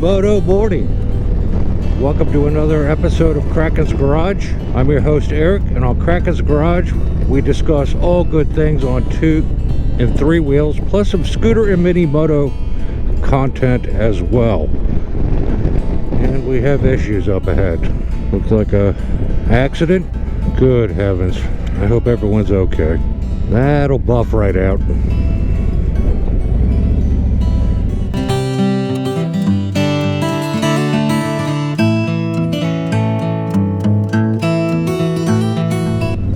Moto morning. Welcome to another episode of Kraken's Garage. I'm your host Eric, and on Kraken's Garage we discuss all good things on 2 and 3 wheels, plus some scooter and mini moto content as well. And we have issues up ahead. Looks like a accident. Good heavens, I hope everyone's okay. That'll buff right out.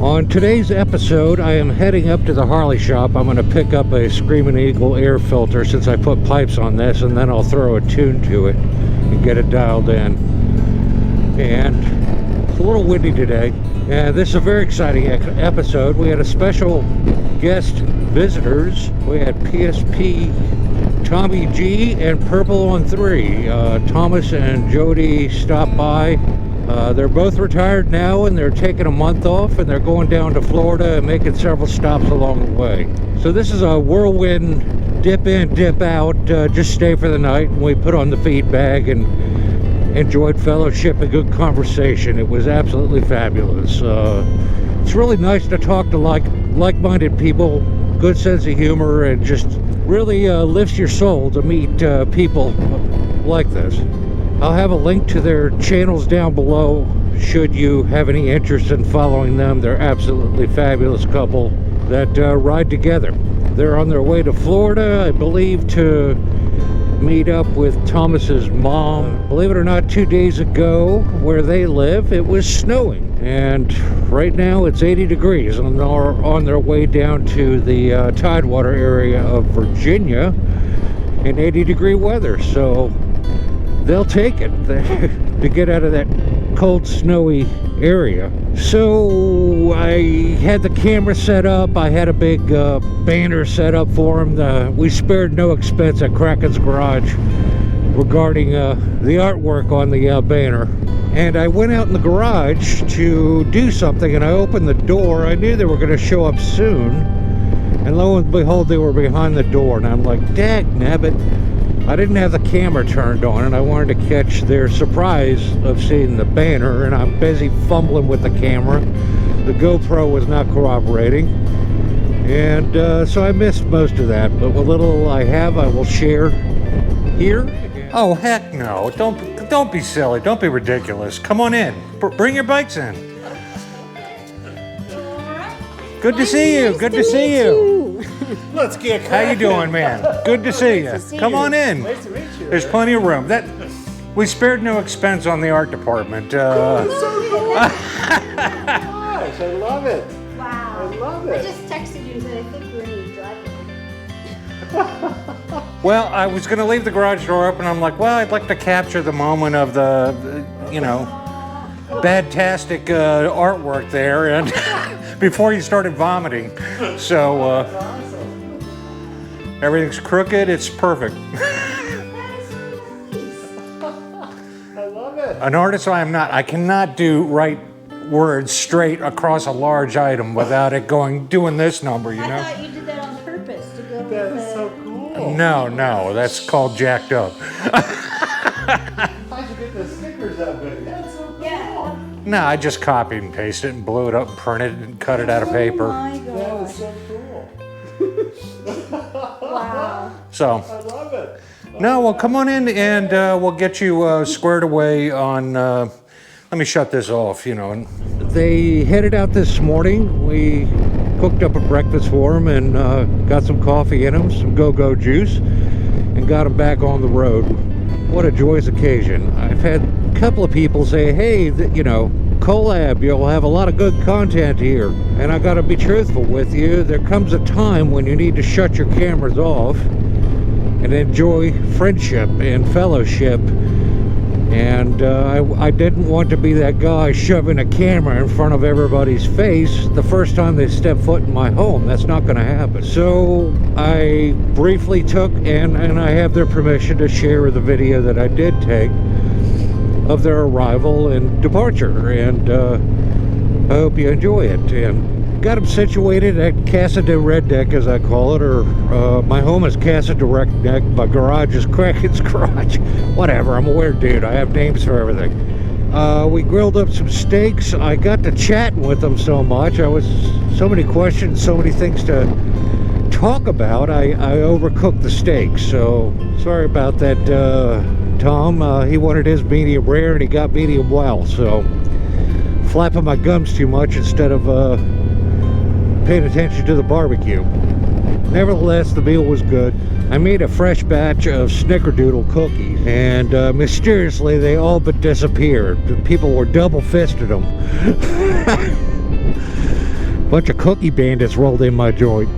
On today's episode, I am heading up to the Harley shop. I'm going to pick up a Screaming Eagle air filter since I put pipes on this, and then I'll throw a tune to it and get it dialed in. And it's a little windy today, and this is a very exciting episode. We had a special guest visitors. We had PSPTommyG and PurpleOnThree. Thomas and Jody stopped by. They're both retired now, and they're taking a month off, and they're going down to Florida and making several stops along the way. So this is a whirlwind, dip in, dip out, just stay for the night. And we put on the feed bag and enjoyed fellowship and good conversation. It was absolutely fabulous. It's really nice to talk to like-minded people, good sense of humor, and just really lifts your soul to meet people like this. I'll have a link to their channels down below should you have any interest in following them. They're absolutely fabulous couple that ride together. They're on their way to Florida, I believe, to meet up with Thomas's mom. Believe it or not, 2 days ago where they live, it was snowing, and right now it's 80 degrees on their way down to the Tidewater area of Virginia in 80-degree weather. So they'll take it to get out of that cold, snowy area. So I had the camera set up. I had a big banner set up for them. We spared no expense at Kraken's Garage regarding the artwork on the banner. And I went out in the garage to do something, and I opened the door. I knew they were going to show up soon. And lo and behold, they were behind the door. And I'm like, dagnabbit. I didn't have the camera turned on, and I wanted to catch their surprise of seeing the banner, and I'm busy fumbling with the camera. The GoPro was not cooperating, and so I missed most of that. But what little I have, I will share here. Oh heck no! Don't be silly. Don't be ridiculous. Come on in. Bring your bikes in. Good to see you. Good to see you. Let's get cracking. How you doing, man? Good to see you. Come on in. Nice to meet you. There's plenty of room. We spared no expense on the art department. Gosh, I love it. Wow. I love it. I just texted you and said I think we're in your driveway. Well, I was going to leave the garage door open. I'm like, well, I'd like to capture the moment of the bad-tastic artwork there, and before you started vomiting. So everything's crooked. It's perfect. I love it. An artist I am not. I cannot write words straight across a large item without it doing this number, you know? I thought you did that on purpose to go with That is so cool. No, that's called jacked up. How'd you get the stickers that big? That's so cool. Yeah. No, I just copied and pasted it and blew it up and printed it and cut it out of paper. Oh my That God. is so cool. Wow. So, I love it. no, well, come on in and we'll get you squared away on, let me shut this off, And they headed out this morning. We cooked up a breakfast for them and got some coffee in them, some go-go juice, and got them back on the road. What a joyous occasion. I've had a couple of people say, hey, collab, you'll have a lot of good content here. And I gotta be truthful with you, there comes a time when you need to shut your cameras off and enjoy friendship and fellowship. And I didn't want to be that guy shoving a camera in front of everybody's face the first time they step foot in my home. That's not going to happen. So I briefly took, and I have their permission to share the video that I did take of their arrival and departure. And I hope you enjoy it. And got them situated at Casa de Redneck, as I call it, or my home is Casa de Redneck, my garage is Kraken's garage. Whatever, I'm a weird dude. I have names for everything. We grilled up some steaks. I got to chatting with them so much. So many questions, so many things to talk about. I overcooked the steaks, so sorry about that, Tom. He wanted his medium rare and he got medium well, so flapping my gums too much instead of paying attention to the barbecue. Nevertheless, the meal was good. I made a fresh batch of snickerdoodle cookies, and mysteriously they all but disappeared. The people were double-fisted them. Bunch of cookie bandits rolled in my joint.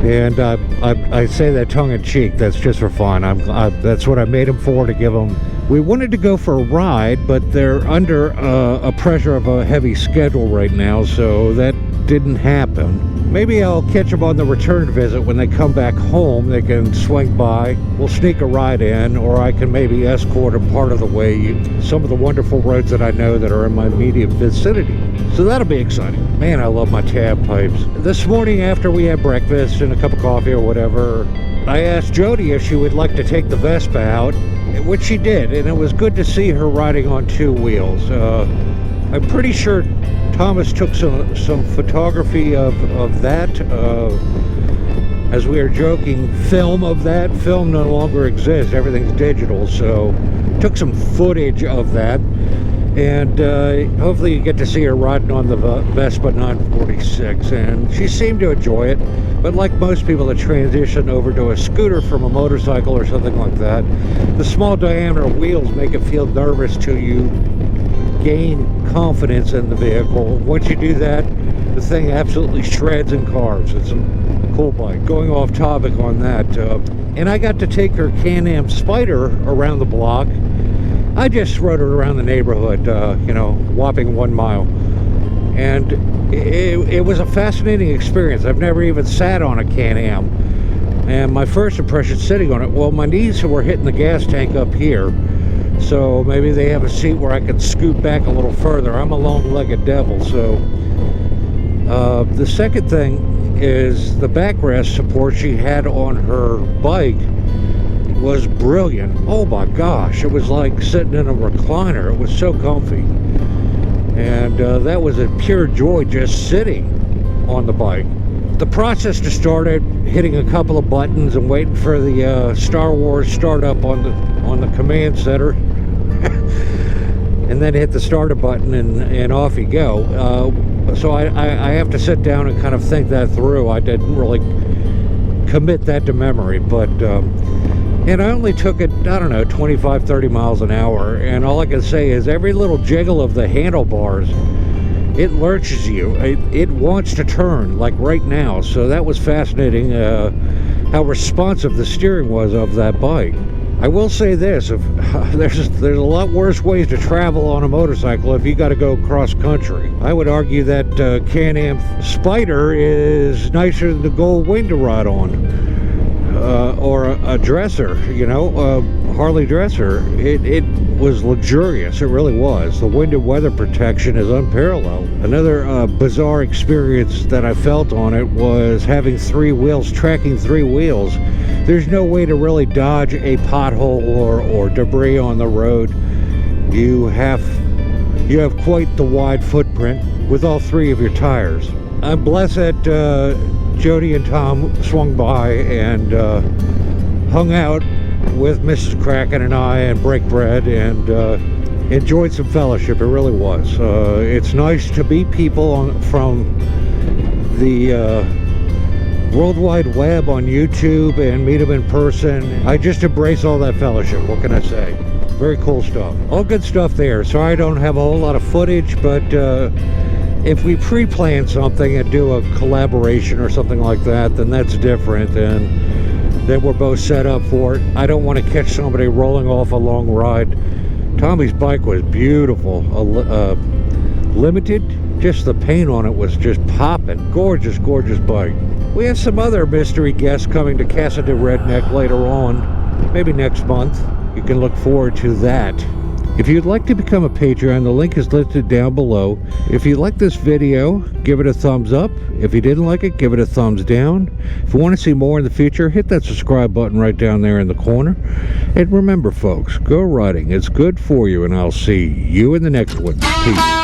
And I say that tongue-in-cheek. That's just for fun. That's what I made them for, to give them. We wanted to go for a ride, but they're under a pressure of a heavy schedule right now, so that didn't happen. Maybe I'll catch them on the return visit when they come back home. They can swing by. We'll sneak a ride in, or I can maybe escort them part of the way. Some of the wonderful roads that I know that are in my immediate vicinity. So that'll be exciting. Man, I love my tab pipes. This morning after we had breakfast and a cup of coffee or whatever, I asked Jody if she would like to take the Vespa out, which she did, and it was good to see her riding on two wheels. I'm pretty sure Thomas took some photography of that. As we were joking, film of that. Film no longer exists. Everything's digital, so took some footage of that. And hopefully you get to see her riding on the Vespa 946, and she seemed to enjoy it. But like most people that transition over to a scooter from a motorcycle or something like that, the small diameter wheels make it feel nervous till you gain confidence in the vehicle. Once you do that, the thing absolutely shreds and carves. It's a cool bike. Going off topic on that, and I got to take her Can-Am Spider around the block. I just rode her around the neighborhood, you know, whopping 1 mile. And it was a fascinating experience. I've never even sat on a Can-Am. And my first impression sitting on it, well, my knees were hitting the gas tank up here. So maybe they have a seat where I could scoot back a little further. I'm a long-legged devil, so. The second thing is the backrest support she had on her bike was brilliant. Oh my gosh, it was like sitting in a recliner. It was so comfy. And that was a pure joy just sitting on the bike. The process just started hitting a couple of buttons and waiting for the Star Wars start up on the command center. And then hit the starter button and off you go. So I have to sit down and kind of think that through. I didn't really commit that to memory, but and I only took it, I don't know, 25, 30 miles an hour. And all I can say is every little jiggle of the handlebars, it lurches you. It wants to turn, like right now. So that was fascinating, how responsive the steering was of that bike. I will say this, there's a lot worse ways to travel on a motorcycle if you got to go cross country. I would argue that Can-Am Spider is nicer than the Gold Wing to ride on. Or a dresser, you know, Harley dresser. It was luxurious. It really was. The wind and weather protection is unparalleled. Another bizarre experience that I felt on it was having three wheels, tracking three wheels. There's no way to really dodge a pothole or debris on the road. You have quite the wide footprint with all three of your tires. I'm blessed that Jody and Tom swung by and hung out with Mrs. Kraken and I and break bread and enjoyed some fellowship. It really was. It's nice to meet people from the World Wide Web on YouTube and meet them in person. I just embrace all that fellowship. What can I say? Very cool stuff. All good stuff there. Sorry I don't have a whole lot of footage, but if we pre-plan something and do a collaboration or something like that, then that's different, and then we're both set up for it. I don't want to catch somebody rolling off a long ride. Tommy's bike was beautiful. Limited, just the paint on it was just popping. Gorgeous, gorgeous bike. We have some other mystery guests coming to Casa de Redneck later on, maybe next month. You can look forward to that. If you'd like to become a Patreon, the link is listed down below. If you like this video, give it a thumbs up. If you didn't like it, give it a thumbs down. If you want to see more in the future, hit that subscribe button right down there in the corner. And remember, folks, go riding. It's good for you, and I'll see you in the next one. Peace.